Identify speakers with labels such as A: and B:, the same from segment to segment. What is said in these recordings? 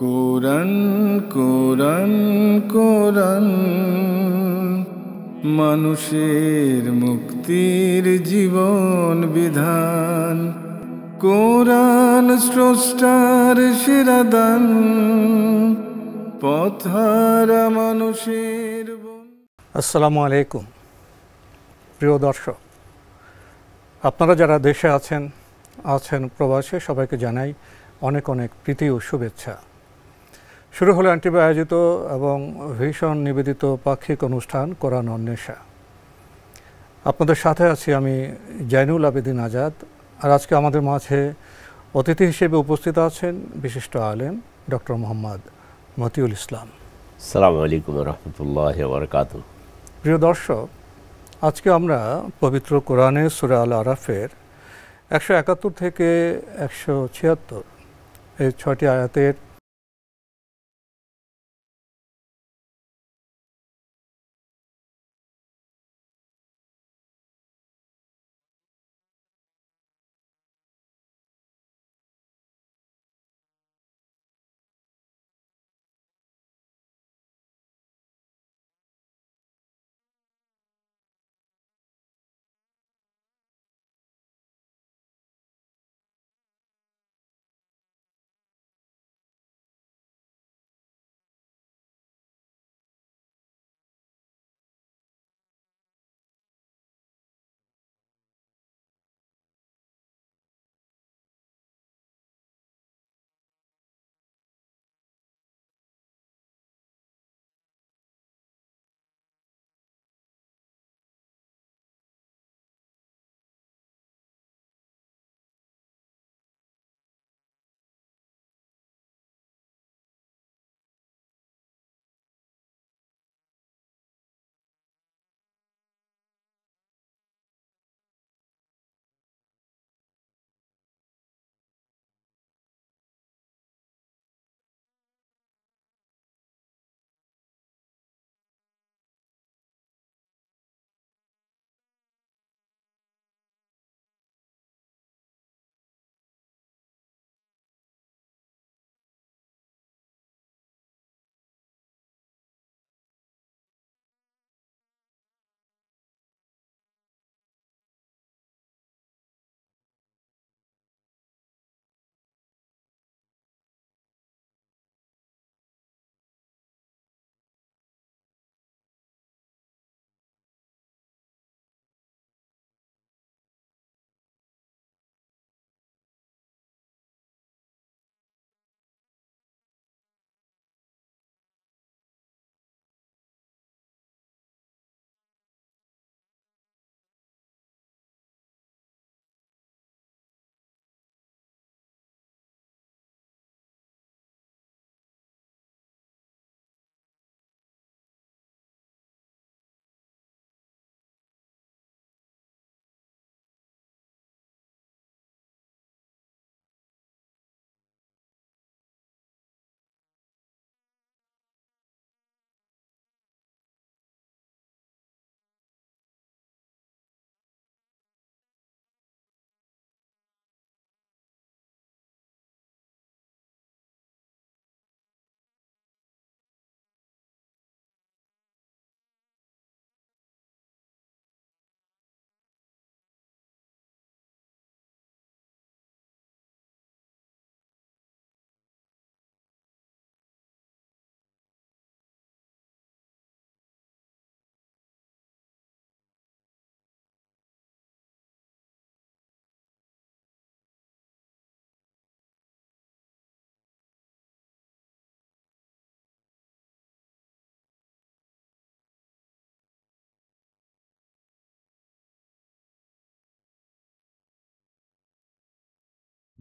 A: কোরআন কোরআন কোরআন মানুষের মুক্তির জীবন বিধান। কোরআন স্রষ্টার সেরা দান, পথহারা মানুষের।
B: আসসালামু আলাইকুম প্রিয় দর্শক, আপনারা যারা দেশে আছেন প্রবাসে, সবাইকে জানাই অনেক অনেক প্রীতি ও শুভেচ্ছা। শুরু হলো এনটিভি আয়োজিত এবং ভীষণ নিবেদিত পাক্ষিক অনুষ্ঠান কোরআন অন্বেষা। আপনাদের সাথে আছি আমি জাইনুল আবেদিন আজাদ। আর আজকে আমাদের মাঝে অতিথি হিসেবে উপস্থিত আছেন বিশিষ্ট আলেম ডক্টর মোহাম্মদ মতিউল ইসলাম।
C: আসসালামু আলাইকুম ওয়া রাহমাতুল্লাহি ওয়া বারাকাতুহু।
B: প্রিয় দর্শক, আজকে আমরা পবিত্র কোরআনের সূরা আল আরাফের 171 থেকে 176 এই 6টি আয়াতের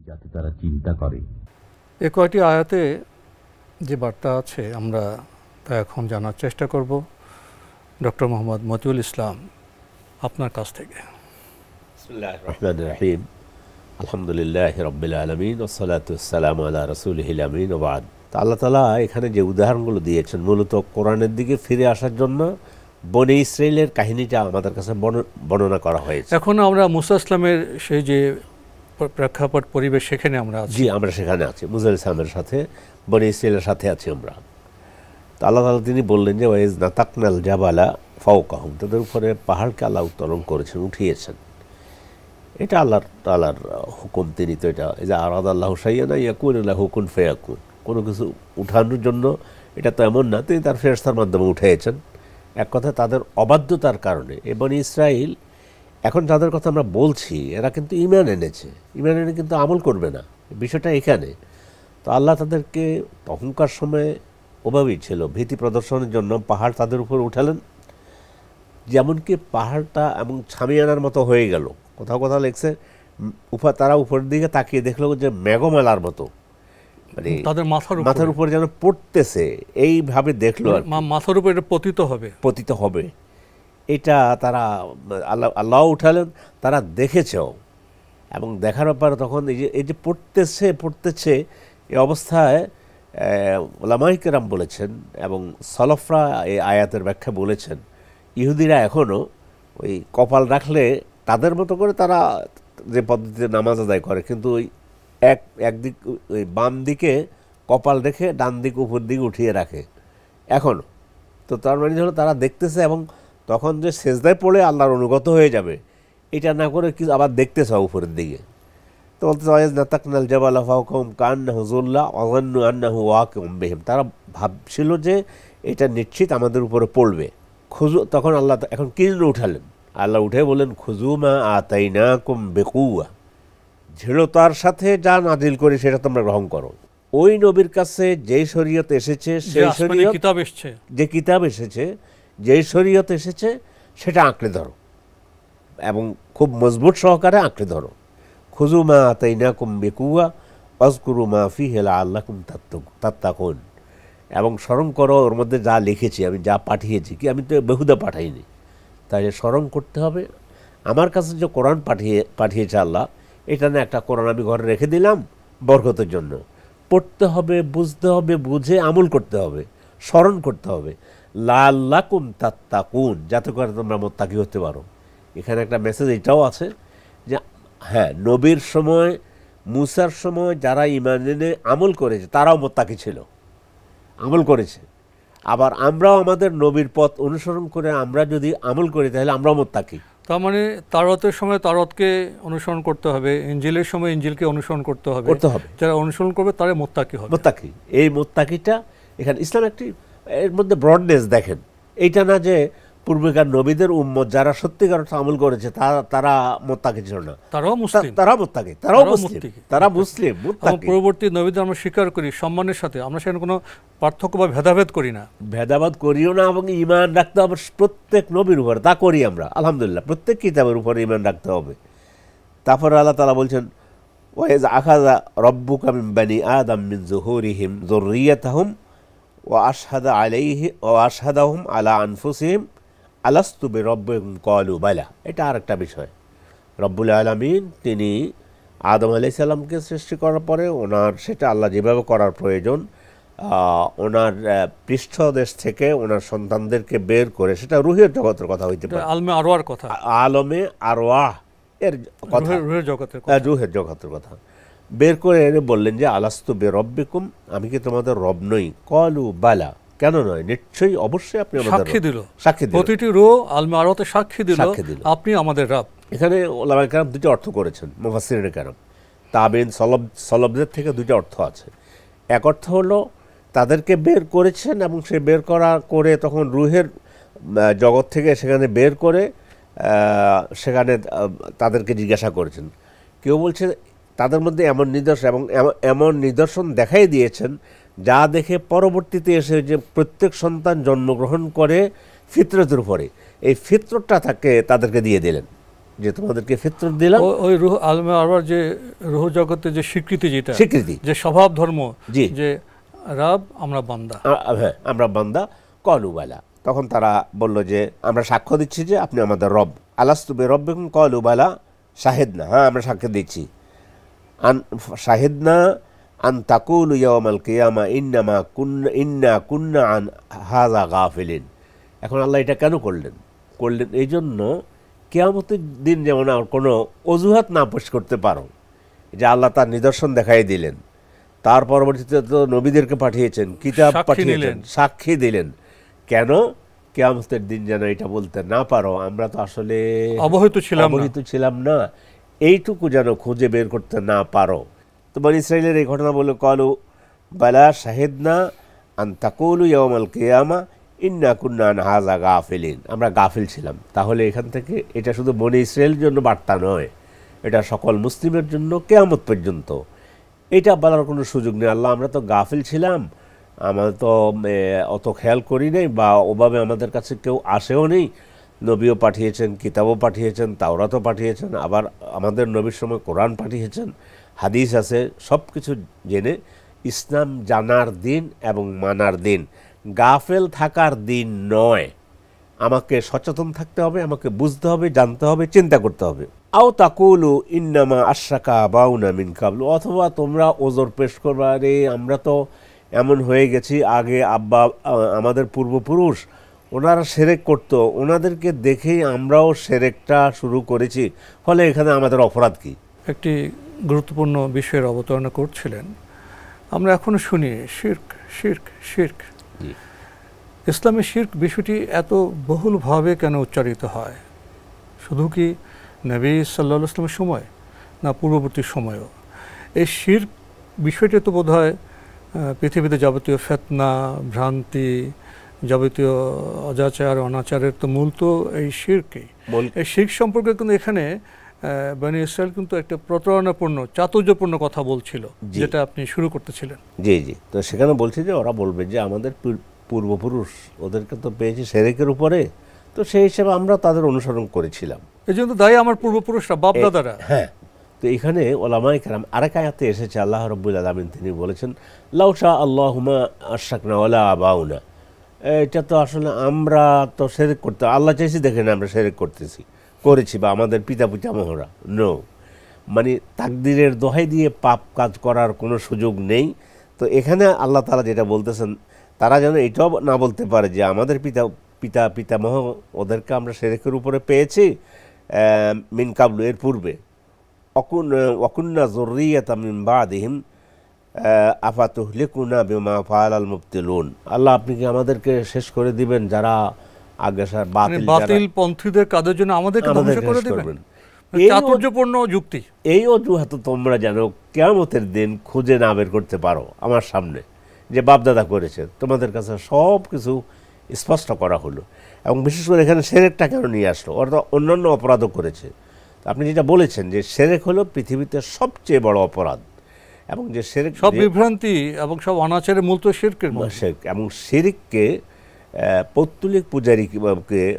C: যাতে তারা চিন্তা করে।
B: এ কয়টি আয়াতে যে বার্তা আছে আমরা তা এখন জানার চেষ্টা করব ডক্টর মোহাম্মদ মতিউল ইসলাম আপনার কাছ থেকে।
C: বিসমিল্লাহির রহমানির রহিম। আলহামদুলিল্লাহি রাব্বিল আলামিন ওয়াস সালাতু ওয়াস সালামু আলা রাসূলিহিল আমিন ওয়া বা'দ। আল্লাহ তাআলা এখানে যে উদাহরণগুলো দিয়েছেন মূলত কোরআনের দিকে ফিরে আসার জন্য বনে ইসরাইলের কাহিনীটা আমাদের কাছে বর্ণনা করা হয়েছে।
B: এখন আমরা মুসা ইসলামের সেই যে প্রেক্ষাপট পরিবেশ সেখানে আমরা আছি।
C: জি, আমরা সেখানে আছি। মুসা ইসলামের সাথে বনি ইসরাঈলের সাথে আছি আমরা। তো আল্লাহ তাআলা তিনি বললেন যে ওয়াইজ নাতাকনাল জাবালা ফাওকাহুম, তাদের উপরে পাহাড়কে আল্লাহ উত্তোলন করেছেন, উঠিয়েছেন। এটা আল্লাহর তাআলার হুকুম। তিনি তো এটা এই যে আরাদাল্লাহু শাইআন ইয়াকুনু লাহু কুন ফায়াকুন, কোনো কিছু উঠানোর জন্য এটা তো এমন না তিনি তার ফেরেশতার মাধ্যমে উঠিয়েছেন। এক কথায় তাদের অবাধ্যতার কারণে বনি ইসরাঈল এখন যাদের কথা আমরা বলছি এরা কিন্তু ঈমান এনেছে, ঈমান এনে কিন্তু আমল করবে না, বিষয়টা এখানে। তো আল্লাহ তাদেরকে তখনকার সময়ে ওভাবেই ছিল, ভীতি প্রদর্শনের জন্য পাহাড় তাদের উপর উঠালেন, যেমনকি পাহাড়টা এবং ছামিয়ানার মতো হয়ে গেল। কোথাও কোথাও লেখছে তারা উপরের দিকে তাকিয়ে দেখলো যে মেঘমালার মতো, মানে তাদের মাথার উপর যেন পড়তেছে, এইভাবে দেখলো
B: মাথার উপর এটা পতিত হবে।
C: এটা তারা আল্লাহ উঠালেন, তারা দেখেছেও, এবং দেখার ব্যাপারে তখন এই যে পড়তেছে এই অবস্থায় উলামায়ে কেরাম বলেছেন এবং সালাফরা এই আয়াতের ব্যাখ্যা বলেছেন, ইহুদিরা এখনও ওই কপাল রাখলে তাদের মতো করে তারা যে পদ্ধতিতে নামাজ আদায় করে, কিন্তু ওই একদিক ওই বাম দিকে কপাল রেখে ডান দিক উপর দিকে উঠিয়ে রাখে এখনও। তো তার মানে হলো তারা দেখতেছে, এবং তখন যে সেজদায় পড়ে আল্লাহর অনুগত হয়ে যাবে এটা না করে কি আবার দেখতেছে উপরের দিকে। তো বলতে নাতাকনাল জাবালা ফাওকাহুম কান্নাহু যুল্লা ওয়াযান্নু আন্নাহু ওয়াকিউম বিহিম, তারা ভাবছিল যে এটা নিশ্চিত আমাদের উপরে পড়বে। তখন আল্লাহ এখন কি জন্য উঠালেন? আল্লাহ উঠে বলেন খুযু মা আতাইনাকুম বিকুওয়া, দৃঢ়তার সাথে যা নাজিল করি সেটা তোমরা গ্রহণ করো। ওই নবীর কাছে যেই শরীয়ত এসেছে, সেই শরীয়ত যে কিতাব এসেছে, যেই শরীয়ত এসেছে সেটা আঁকড়ে ধরো এবং খুব মজবুত সহকারে আঁকড়ে ধরো। খুযু মা আতাইনাকুম বিকুওয়া ওয়াজকুরু মা ফীহি লাআল্লাকুম তাত্তাকুন, এবং স্মরণ করো ওর মধ্যে যা লিখেছি, আমি যা পাঠিয়েছি, কি আমি তো বেহুদা পাঠাইনি, তাই স্মরণ করতে হবে। আমার কাছে যে কোরআন পাঠিয়েছে আল্লাহ, এটা না একটা কোরআন আমি ঘরে রেখে দিলাম বরকতের জন্য, পড়তে হবে, বুঝতে হবে, বুঝে আমল করতে হবে, স্মরণ করতে হবে। লাআল্লাকুম তাত্তাকুন, যাতে করে তোমরা মুত্তাকি হতে পারো। এখানে একটা মেসেজ এটাও আছে যে হ্যাঁ, নবীর সময়, মুসার সময় যারা ঈমান এনে আমল করেছে তারাও মুত্তাকি ছিল, আমল করেছে। আবার আমরাও আমাদের নবীর পথ অনুসরণ করে আমরা যদি আমল করি তাহলে আমরাও মুত্তাকি।
B: তার মানে তাওরাতের সময় তাওরাতকে অনুসরণ করতে হবে, ইনজিলের সময় ইনজিলকে অনুসরণ করতে হবে। যারা অনুসরণ করবে তারা মুত্তাকি হবে।
C: মুত্তাকি, এই মুত্তাকিটা এখানে ইসলাম একটি এর মধ্যে ব্রডনেস দেখেন। এইটা না যে পূর্বেকার নবীদের উম্মত যারা সত্যিকার আমল করেছে তারা মুত্তাকি ছিল না,
B: তারাও মুসলিম,
C: তারাও মুত্তাকি, তারা মুসলিম মুত্তাকি।
B: পরবর্তী নবীদের আমরা স্বীকার করি সম্মানের সাথে, আমরা সেখানে কোনো পার্থক্য বা ভেদাভেদ করি না,
C: করিও না, এবং ঈমান রাখতে হবে প্রত্যেক নবীর উপর, তা করি আমরা আলহামদুলিল্লাহ। প্রত্যেক কিতাবের উপর ঈমান রাখতে হবে। তারপর আল্লাহ তাআলা বলছেন ওয়াইজ আখাযা রাব্বুকা মিন বানি আদম মিন যুহুরিহিম যুররিয়াতাহুম ওয়া আশহাদাহুম আলা আনফুসিহিম আলাস্তু বিরাব্বিকুম ক্বালু বালা। এটা আরেকটা বিষয়। রব্বুল আলামিন তিনি আদম আলাইহিস সালামকে সৃষ্টি করার পরে ওনার সেটা আল্লাহ যেভাবে করার প্রয়োজন, ওনার পৃষ্ঠদেশ থেকে ওনার সন্তানদেরকে বের করে, সেটা রুহের জগতের কথা হইতে পারে,
B: আলমে আরওয়ার কথা,
C: আলমে আরওয়াহ এর কথা, রুহের জগতের কথা বের করে এনে বললেন যে আলাস্তু বিরাব্বিকুম, আমি কি তোমাদের রব নই? ক্বালু বালা, কেন নয়, নিশ্চয়ই, অবশ্যই আপনি আমাদের
B: সাক্ষী দিল।
C: প্রতিটি
B: রূহ আলমে আরওয়াতে সাক্ষী দিল আপনি আমাদের রব।
C: এখানে উলামায়ে কেরাম দুটো অর্থ করেছেন, মুফাসসিরিনে কেরাম, তাবিন সলবদের থেকে দুটো অর্থ আছে। এক অর্থ হলো তাদেরকে বের করেছেন এবং সে বের করে তখন রুহের জগৎ থেকে সেখানে বের করে সেখানে তাদেরকে জিজ্ঞাসা করেছেন। কেউ বলছে তাদের মধ্যে এমন নিদর্শন এবং এমন নিদর্শন দেখাই দিয়েছেন যা দেখে পরবর্তীতে এসে যে প্রত্যেক সন্তান জন্মগ্রহণ করে ফিতরতের উপরে, এই ফিতরতটা তাদেরকে দিয়ে দিলেন যে তোমাদেরকে ফিতরত দিলাম।
B: ওই রূহ আলমে আরওয়ার যে রূহ জগতে যে স্বীকৃতি, যে স্বভাব ধর্ম, যে রব আমরা বান্দা,
C: হ্যাঁ আমরা বান্দা, ক্বালু বালা, তখন তারা বলল যে আমরা সাক্ষ্য দিচ্ছি যে আপনি আমাদের রব। আলাস্তু বিরাব্বিকুম ক্বালু বালা শাহিদনা, হ্যাঁ আমরা সাক্ষ্য দিচ্ছি। শাহিদনা আন তাকুলু ইয়াওমাল কিয়ামা ইন্না কুন্না আন হাযা গাফিলিন। এখন আল্লাহ এটা কেন করলেন এই জন্য কিয়ামতের দিন যেমন আর কোনো অজুহাত না পেশ করতে পারো, যে আল্লাহ তার নিদর্শন দেখাই দিলেন, তার পরবর্তীতে তো নবীদেরকে পাঠিয়েছেন, কিতাব পাঠিয়েছেন, সাক্ষী দিলেন। কেন? কিয়ামতের দিন যেন এটা বলতে না পারো আমরা তো আসলে
B: অবহিত ছিলাম না,
C: এইটুকু যেন খুঁজে বের করতে না পারো। তো বনী ইসরাঈলের এই ঘটনা বলে কলু বালা শাহিদনা আন তাকুলু ইয়াউমাল কিয়ামা ইন্না কুন্না আন হাযা গাফিলিন, আমরা গাফিল ছিলাম। তাহলে এখান থেকে এটা শুধু বনী ইসরাঈলের জন্য বার্তা নয়, এটা সকল মুসলিমের জন্য কিয়ামত পর্যন্ত এটা বলার কোনো সুযোগ নেই। আল্লাহ আমরা তো গাফিল ছিলাম, আমরা তো অত খেয়াল করি নাই, বা ওভাবে আমাদের কাছে কেউ আসেও নেই। নবীও পাঠিয়েছেন, কিতাবও পাঠিয়েছেন, তাওরাতও পাঠিয়েছেন, আবার আমাদের নবীর সময় কোরআন পাঠিয়েছেন, হাদিস আছে, সব কিছু জেনে ইসলাম জানার দিন এবং মানার দিন, গাফেল থাকার দিন নয়। আমাকে সচেতন থাকতে হবে, আমাকে বুঝতে হবে, জানতে হবে, চিন্তা করতে হবে। আও তাকুলু ইন্নামা আশরাকা আবাউনা মিন কাবলু, অথবা তোমরা ওজর পেশ করবা, রে আমরা তো এমন হয়ে গেছি, আগে আব্বা আমাদের পূর্বপুরুষ ওনারা শিরক করতো, ওনাদেরকে দেখেই আমরাও শিরকটা শুরু করেছি, ফলে এখানে আমাদের অপরাধ কি?
B: একটি গুরুত্বপূর্ণ বিষয়ের অবতারণা করছিলেন। আমরা এখনো শুনি শিরক শিরক শিরক। ইসলামে শিরক বিষয়টি এত বহুলভাবে কেন উচ্চারিত হয়? শুধু কি নবী সাল্লাল্লাহু আলাইহি ওয়াসাল্লামের সময়, না পূর্ববর্তী সময়েও? এই শিরক বিষয়টি তো বোধ হয় পৃথিবীতে যাবতীয় ফিতনা, ভ্রান্তি, যাবতীয় অজাচার অনাচারের তো মূল তো এই শিরকই। এই শিরক সম্পর্কে কিন্তু এখানে বনী ইসরাইল কিন্তু একটা প্রতারণাপূর্ণ, চাতুর্যপূর্ণ কথা বলছিল, যেটা আপনি শুরু করতেছিলেন।
C: জি জি, তো সেখানে বলছি যে ওরা বলবে যে আমাদের পূর্বপুরুষ ওদেরকে তো পেয়েছি শিরকের উপরে, তো সেই হিসেবে আমরা তাদের অনুসরণ করেছিলাম,
B: এই জন্য দায়ী আমার পূর্বপুরুষরা, বাপদাদারা।
C: হ্যাঁ, তো এখানে ওলামায়ে কেরাম আরেক আয়াতে এসেছে, আল্লাহ রাব্বুল আলামিন তিনি বলেছেন লাউ শা আল্লাহুমা আশরাকনা ওয়ালা আবাউনা, এটা তো আসলে আমরা তো শিরক করতে, আল্লাহ চাইছি দেখেন আমরা শিরক করেছি, বা আমাদের পিতা পিতামহরা, নো, মানে তাকদীরের দোহাই দিয়ে পাপ কাজ করার কোনো সুযোগ নেই। তো এখানে আল্লাহ তাআলা যেটা বলতেছেন, তারা যেন এটাও না বলতে পারে যে আমাদের পিতামহ ওদেরকে আমরা শিরকের উপরে পেয়েছি মিন কাবলু, এর পূর্বে, ওয়াকুন্না যুররিয়াতাম মিন বাদিহিম আফাতুহলিকুনা বিমা ফাআলাল মুবতিলুন, আল্লাহ আপনি কি আমাদেরকে শেষ করে দিবেন যারা আগ্রাসর বাতিল
B: পন্থীদের কাদের জন্য আমাদেরকে ধ্বংস করে দিবেন? চাতুর্যপূর্ণ যুক্তি।
C: এই অজুহাত তোমরা যেন কিয়ামতের দিন খুঁজে না বের করতে পারো আমার সামনে, যে বাপদাদা করেছে, তোমাদের কাছে সব কিছু স্পষ্ট করা হলো। এবং বিশেষ করে এখানে শিরকটা কেন নিয়ে আসলো? ওরা তো অন্যান্য অপরাধও করেছে। আপনি যেটা বলেছেন যে শিরক হলো পৃথিবীতে সবচেয়ে বড় অপরাধ, এবং যে শিরক,
B: সব বিভ্রান্তি এবং সব অনাচারের মূল তো শিরকের মূল।
C: এবং শিরককে পৌত্তলিক পূজারীকে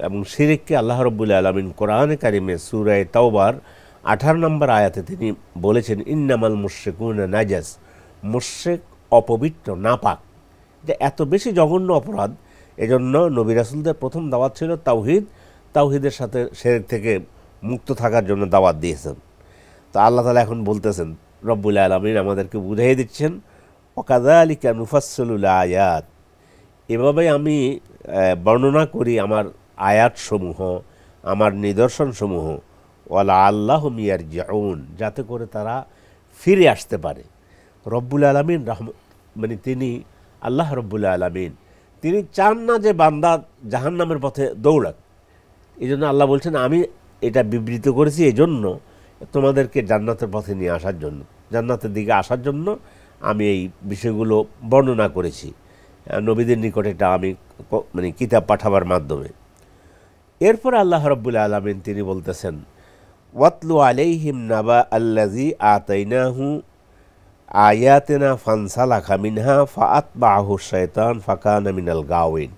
C: এবং শিরককে আল্লাহ রাব্বুল আলামিন কোরআনে কারিমে সূরা তাওবার 18 নম্বর আয়াতে তিনি বলেছেন ইন্নামাল মুশরিকুনা নাজাস, মুশরিক অপবিত্র, নাপাক। যে এত বেশি জঘন্য অপরাধ, এজন্য নবী রাসূলদের প্রথম দাওয়াত ছিল তাওহীদের সাথে শিরক থেকে মুক্ত থাকার জন্য দাওয়াত দিয়েছেন। তো আল্লাহ তাআলা এখন বলতেছেন, রব্বুল আলামিন আমাদেরকে বুঝিয়ে দিচ্ছেন, ওয়াকাযালিকা নুফাসসিলুল আয়াত, এভাবে আমি বর্ণনা করি আমার আয়াতসমূহ, আমার নিদর্শনসমূহ, ওয়ালা আল্লাহুম ইয়ারজিউন, যাতে করে তারা ফিরে আসতে পারে। রব্বুল আলামিন মানে তিনি আল্লাহ রব্বুল আলামিন, তিনি চান না যে বান্দা জাহান্নামের পথে দৌড়াক। এই জন্য আল্লাহ বলছেন আমি এটা বিবৃত করেছি এই জন্য তোমাদেরকে জান্নাতের পথে নিয়ে আসার জন্য, জান্নাতের দিকে আসার জন্য আমি এই বিষয়গুলো বর্ণনা করেছি নবীদের নিকটে, এটা আমি মানে কিতাব পাঠাবার মাধ্যমে। এরপর আল্লাহ রাব্বুল আলামিন তিনি বলতেছেন ওয়াতলু আলাইহিম নাবা আল্লাযী আতাইনাহু আয়াতিনা ফানসালাখা মিনহা ফাআতবাহু শাইতান ফাকানা মিনাল গাওয়িন।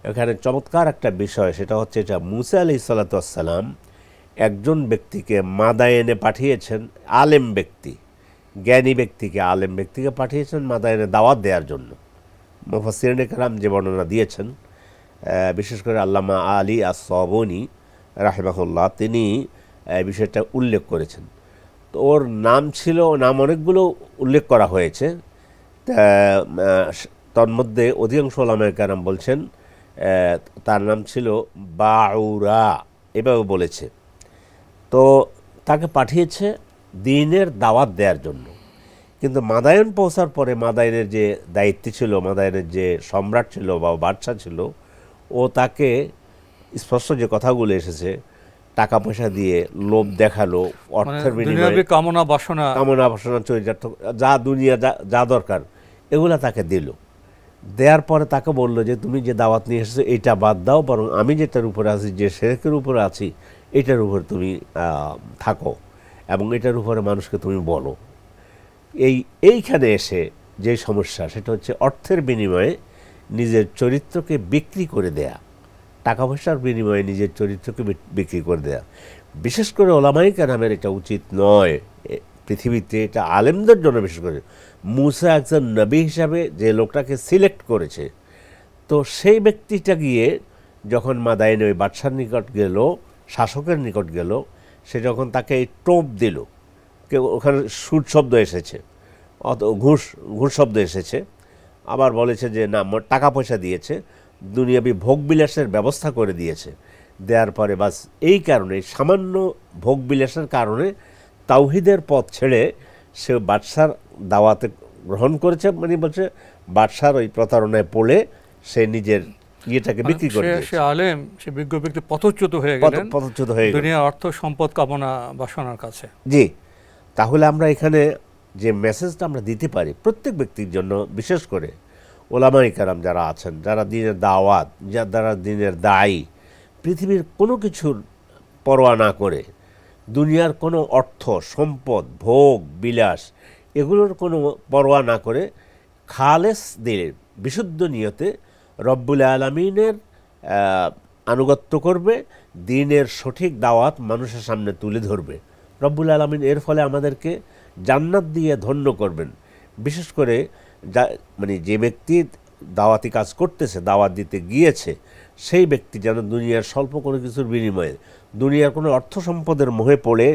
C: এখানে চমৎকার একটা বিষয়, সেটা হচ্ছে এটা মুসা আলাইহিস সালাতু ওয়াস সালাম একজন ব্যক্তিকে মাদায়েনে পাঠিয়েছেন, আলেম ব্যক্তি, জ্ঞানী ব্যক্তিকে, আলেম ব্যক্তিকে পাঠিয়েছেন মাদায়েনে দাওয়াত দেওয়ার জন্য। মুফাসসিরিনে কেরাম যে বর্ণনা দিয়েছেন, বিশেষ করে আল্লামা আলী আস-সাবুনী রাহিমাহুল্লাহ তিনি বিষয়টা উল্লেখ করেছেন। তো ওর নাম অনেকগুলো উল্লেখ করা হয়েছে, তন্মধ্যে অধিকাংশ উলামায়ে কেরাম বলছেন তার নাম ছিল বাউরা, এভাবে বলেছে। তো তাকে পাঠিয়েছে দ্বীনের দাওয়াত দেওয়ার জন্য, কিন্তু মাদায়েন পৌঁছার পরে মাদায়েনের যে দায়িত্ব ছিল, মাদায়েনের যে সম্রাট ছিল বা বাদশাহ ছিল, ও তাকে স্পষ্ট যে কথাগুলো এসেছে, টাকা পয়সা দিয়ে লোভ দেখালো, অর্থের বিনিময়ে
B: কামনা বাসনা
C: চরিতার্থ যা দুনিয়া যা দরকার এগুলা তাকে দিল। দেওয়ার পরে তাকে বলল যে তুমি যে দাওয়াত নিয়ে এসেছো এইটা বাদ দাও, বরং আমি যেটার উপরে আছি, যে শিরকের উপরে আছি, এটার উপর তুমি থাকো এবং এটার উপরে মানুষকে তুমি বলো। এইখানে এসে যে সমস্যা, সেটা হচ্ছে অর্থের বিনিময়ে নিজের চরিত্রকে বিক্রি করে দেয়া, টাকা পয়সার বিনিময়ে নিজের চরিত্রকে বিক্রি করে দেয়া। বিশেষ করে ওলামায়ে কেরামের এটা উচিত নয় পৃথিবীতে, এটা আলেমদের জন্য বিশেষ করে। মুসা একজন নবী হিসাবে যে লোকটাকে সিলেক্ট করেছে, তো সেই ব্যক্তিটা গিয়ে যখন মাদায়েন ওই বাদশার নিকট গেল, শাসকের নিকট গেল, সে যখন তাকে এই টোপ দিল, ওখানে সুদ শব্দ এসেছে, ঘুষ শব্দ এসেছে, আবার বলেছে যে না টাকা পয়সা দিয়েছে, দুনিয়াবি ভোগবিলাসের ব্যবস্থা করে দিয়েছে। দেওয়ার পরে বাস এই কারণে, সামান্য ভোগবিলাসের কারণে তাওহীদের পথ ছেড়ে সে বাদশার দাওয়াতে গ্রহণ করেছে, মানে বলছে বাদশার ওই প্রতারণায় পড়ে সে নিজের ইয়েটাকে বিক্রি করে দিয়েছে।
B: সে আলেম, সে বিজ্ঞ ব্যক্তি পথচ্যুত হয়ে গেলেন,
C: পথচ্যুত হয়ে গেলেন
B: দুনিয়া অর্থ সম্পদ কামনা বাসনার কাছে।
C: জি, তাহলে আমরা এখানে যে মেসেজটা আমরা দিতে পারি প্রত্যেক ব্যক্তির জন্য, বিশেষ করে ওলামায়ে কেরাম যারা আছেন, যারা দিনের দাওয়াত, যারা দিনের দায়ী, পৃথিবীর কোনো কিছুর পরোয়া না করে, দুনিয়ার কোনো অর্থ সম্পদ ভোগ বিলাস এগুলোর কোনো পরোয়া না করে, খালেস দিলে বিশুদ্ধ নিয়তে রব্বুল আলামিনের আনুগত্য করবে, দ্বীনের সঠিক দাওয়াত মানুষের সামনে তুলে ধরবে। রব্বুল আলামিন এর ফলে আমাদেরকে জান্নাত দিয়ে ধন্য করবেন। বিশেষ করে মানে যে ব্যক্তি দাওয়াতি কাজ করতেছে, দাওয়াত দিতে গিয়েছে, সেই ব্যক্তি যেন দুনিয়ার স্বল্প কোনো কিছুর বিনিময়ে, দুনিয়ার কোনো অর্থ সম্পদের মোহে পড়ে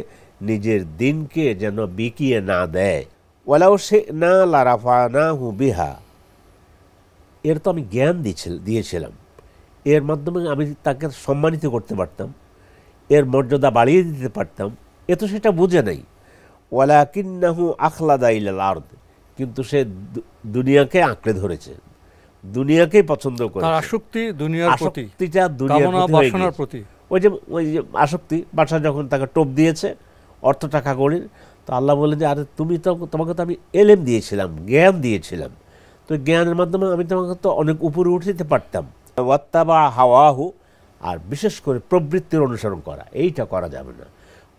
C: নিজের দিনকে যেন বিকিয়ে না দেয়। ওয়ালাউ শি'না লারাফানাহু বিহা, এর তো আমি জ্ঞান দিয়েছিলাম, এর মাধ্যমে আমি তাকে সম্মানিত করতে পারতাম, এর মর্যাদা বাড়িয়ে দিতে পারতাম, এ তো সেটা বুঝে নাই। ওয়ালাকিন্নাহু আখলাদা ইলাল আরদ, কিন্তু সে দুনিয়াকে আঁকড়ে ধরেছে, দুনিয়াকেই পছন্দ করে,
B: তার আসক্তি দুনিয়ার প্রতি,
C: আসক্তিটা দুনিয়ার
B: প্রতি।
C: ওই যে আসক্তি, বাদশা যখন তাকে টোপ দিয়েছে অর্থ টাকা করির, তো আল্লাহ বলে যে আরে তোমাকে তো আমি এলেম দিয়েছিলাম, জ্ঞান দিয়েছিলাম, তো জ্ঞানের মাধ্যমে আমি তোমাকে তো অনেক উপরে উঠে দিতে পারতাম। ওয়াত্তাবা হাওয়াহু, আর বিশেষ করে প্রবৃত্তির অনুসরণ করা, এইটা করা যাবে না।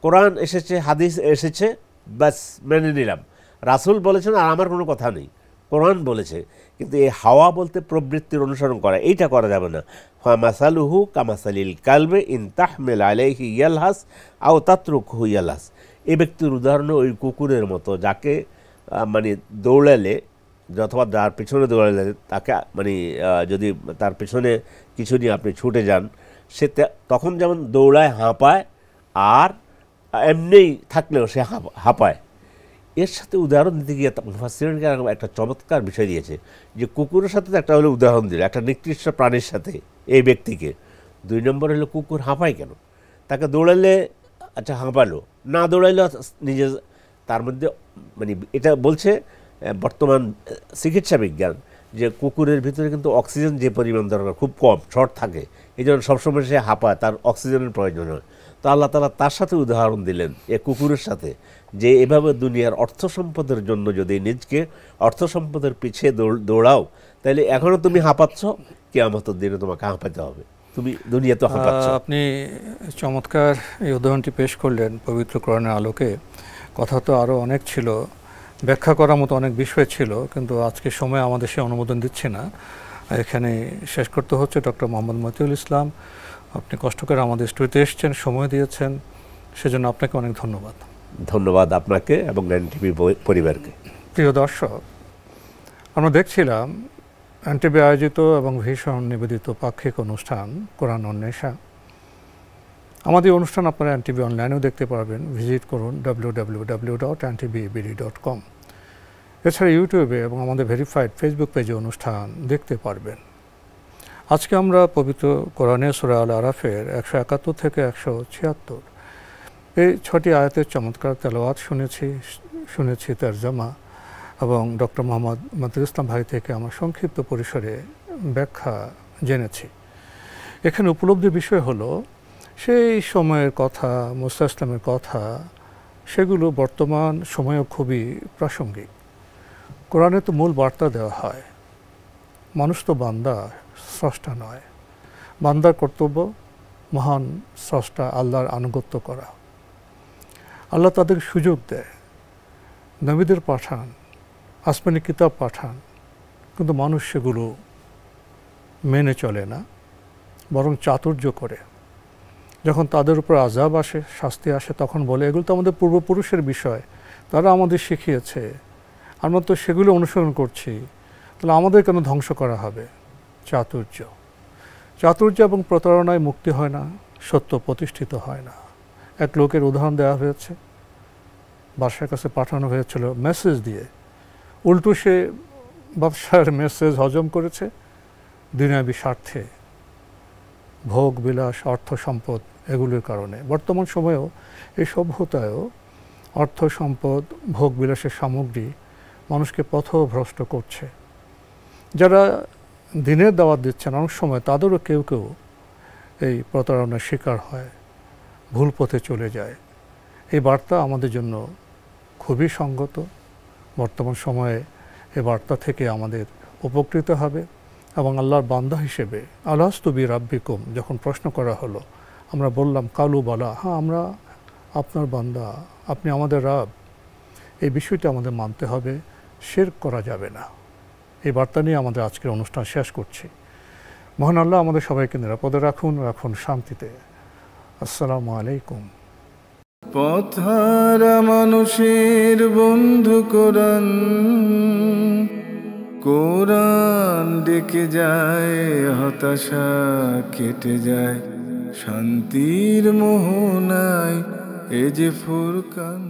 C: কোরআন এসেছে, হাদিস এসেছে, ব্যাস মেনে নিলাম, রাসূল বলেছেন আর আমার কোনো কথা নেই, কোরআন বলেছে, কিন্তু এই হাওয়া বলতে প্রবৃত্তির অনুসরণ করা, এইটা করা যাবে না। ফামাসালুহু কামাসালিল কালবে ইন তাহমিল আলাইহি ইয়ালহাস আও তাতরুকহু ইয়ালহাস, এই ব্যক্তির উদাহরণ ওই কুকুরের মতো, যাকে মানে দৌড়ালে অথবা যার পিছনে দৌড়ালে তাকে মানে যদি তার পিছনে কিছু নিয়ে আপনি ছুটে যান, সে তখন যেমন দৌড়ায়, হাঁপায়, আর এমনিই থাকলেও সে হাঁপায়। এর সাথে উদাহরণ দিতে গিয়ে মুফাসসিরিনরা একটা চমৎকার বিষয় দিয়েছে, যে কুকুরের সাথে একটা হলো উদাহরণ দিল একটা নিকৃষ্ট প্রাণীর সাথে এই ব্যক্তিকে। 2 নম্বর হলো কুকুর হাঁপায় কেন, তাকে দৌড়ালে আচ্ছা হাঁপালো, না দৌড়াইলেও নিজে, তার মধ্যে মানে এটা বলছে বর্তমান চিকিৎসা বিজ্ঞান, যে কুকুরের ভিতরে কিন্তু অক্সিজেন যে পরিমাণ দরকার খুব কম, শর্ট থাকে, এই জন্য সবসময় সে হাঁপায়, তার অক্সিজেনের প্রয়োজন হয়। তো আল্লাহ তাআলা তার সাথে উদাহরণ দিলেন এ কুকুরের সাথে, যে এভাবে দুনিয়ার অর্থ সম্পদের জন্য যদি নিজকে অর্থ সম্পদের পিছিয়ে দৌড়াও, তাহলে এখনও তুমি হাঁপাচ্ছ, কিয়ামতের দিনে তোমাকে হাঁপাতে হবে, তুমি দুনিয়া তো হাঁপাচ্ছ।
B: আপনি চমৎকার এই উদাহরণটি পেশ করলেন পবিত্র কোরআনের আলোকে। কথা তো আরও অনেক ছিল, ব্যাখ্যা করার মতো অনেক বিষয় ছিল, কিন্তু আজকে সময় আমাদের সে অনুমোদন দিচ্ছে না, এখানে শেষ করতে হচ্ছে। ডক্টর মোহাম্মদ মতিউল ইসলাম, আপনি কষ্ট করে আমাদের স্টুডিওতে এসেছেন, সময় দিয়েছেন, সেজন্য আপনাকে অনেক ধন্যবাদ।
C: ধন্যবাদ আপনাকে এবং এনটিভি পরিবারকে।
B: প্রিয় দর্শক, আমরা দেখছিলাম এনটিভি আয়োজিত এবং ভীষণ নিবেদিত পাক্ষিক অনুষ্ঠান কোরআন অন্বেষা। আমাদের অনুষ্ঠান আপনারা এনটিভি অনলাইনেও দেখতে পারবেন, ভিজিট করুন www.ntvbd.com। এছাড়া ইউটিউবে এবং আমাদের ভেরিফাইড ফেসবুক পেজে অনুষ্ঠান দেখতে পারবেন। আজকে আমরা পবিত্র কোরআনের সূরা আল আরাফের 171 থেকে 176 এই 6টি আয়াতের চমৎকার তেলাওয়াত শুনেছি তরজমা। এবং ডক্টর মোহাম্মদ মতিউর ইসলাম ভাই থেকে আমরা সংক্ষিপ্ত পরিসরে ব্যাখ্যা জেনেছি। এখানে উপলব্ধির বিষয় হলো সেই সময়ের কথা, মুসা ইসলামের কথা, সেগুলো বর্তমান সময়েও খুবই প্রাসঙ্গিক। কোরআনে তো মূল বার্তা দেওয়া হয়, মানুষ তো বান্দা, স্রষ্টা নয়। বান্দার কর্তব্য মহান স্রষ্টা আল্লাহর আনুগত্য করা। আল্লাহ তাদের সুযোগ দেয়, নবীদের পাঠান, আসমানি কিতাব পাঠান, কিন্তু মানুষ সেগুলো মেনে চলে না, বরং চাতুর্য করে। যখন তাদের উপর আযাব আসে, শাস্তি আসে, তখন বলে এগুলো তো আমাদের পূর্বপুরুষের বিষয়, তারা আমাদের শিখিয়েছে, আমরা তো সেগুলো অনুসরণ করছি, তাহলে আমাদের কেন ধ্বংস করা হবে? চাতুর্য এবং প্রতারণায় মুক্তি হয় না, সত্য প্রতিষ্ঠিত হয় না। এক লোকের উদাহরণ দেওয়া হয়েছে, বাদশার কাছে পাঠানো হয়েছিল মেসেজ দিয়ে, উল্টো সে বাদশার মেসেজ হজম করেছে দুনিয়াবী স্বার্থে, ভোগ বিলাস, অর্থ সম্পদ, এগুলোর কারণে। বর্তমান সময়েও এই সভ্যতায়ও অর্থ সম্পদ, ভোগ বিলাসের সামগ্রী মানুষকে পথভ্রষ্ট করছে। যারা দিনের দাওয়াত দিচ্ছেন অনেক সময় তাদেরও কেউ কেউ এই প্রতারণার শিকার হয়, ভুল পথে চলে যায়। এই বার্তা আমাদের জন্য খুবই সঙ্গত। বর্তমান সময়ে এই বার্তা থেকে আমাদের উপকৃত হবে এবং আল্লাহর বান্দা হিসেবে আলাস্তু বি রাব্বিকুম যখন প্রশ্ন করা হলো, আমরা বললাম কালু বালা, হ্যাঁ আমরা আপনার বান্দা, আপনি আমাদের রাব। এই বিষয়টি আমাদের মানতে হবে, শিরক করা যাবে না। এই বার্তা নিয়ে আমাদের আজকের অনুষ্ঠান শেষ করছি। মহান আল্লাহ আমাদের সবাইকে নিরাপদে রাখুন শান্তিতে। আসসালামু আলাইকুম।
A: পথহারা মানুষের বন্ধু কোরআন, কোরআন ডেকে যায়, হতাশা কেটে যায়, শান্তির মোহনায় এ যে ফুরকান।